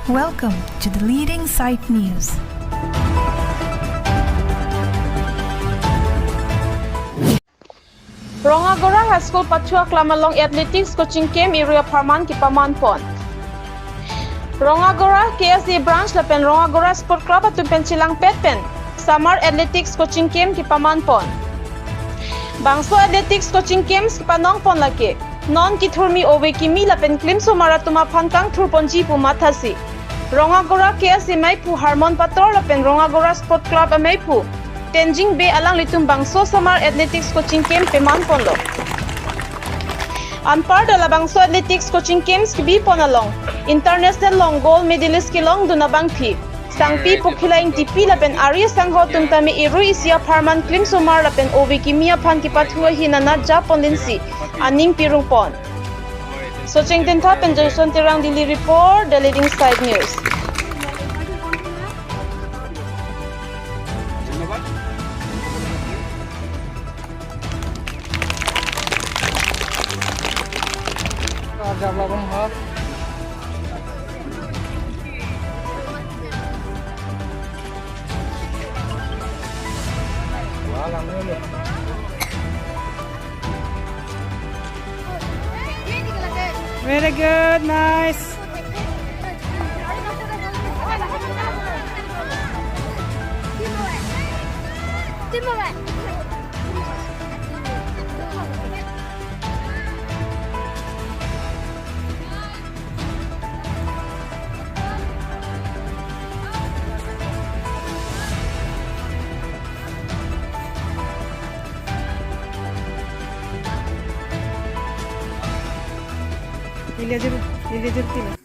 Welcome to the leading site news. Rongagora High School pathu aklam along athletics coaching camp arui apharman kepaman pon. Rongagora KSD branch lapen Rongagora Sport Club atun pensilang petpen summer athletics coaching camp kepaman pon. Bangso athletics coaching camps kepanong pon lake non kithurmi owe kimi lapen klim sumara tuma phankang thurponji pumathasi. Rongagora KSD maipu harmon pator lapen Rongagora Sport Club maipu Tenjing Bay alang litum bangso summer athletics coaching camp peman ponlo. Anpar dala bangso athletics coaching camps kibi ponalong. International long gold medalist kilong dunabang pi. Sangpi pukilaing tipi lapen arui sangho tumtami arui isia apharman klim sumar lapen ovi kimia phan kipathua hinana japon linsi aning pirung pon. Socheng tentha penjoson tirang dili report the leading side news. Very good, nice. Ile jeb tila.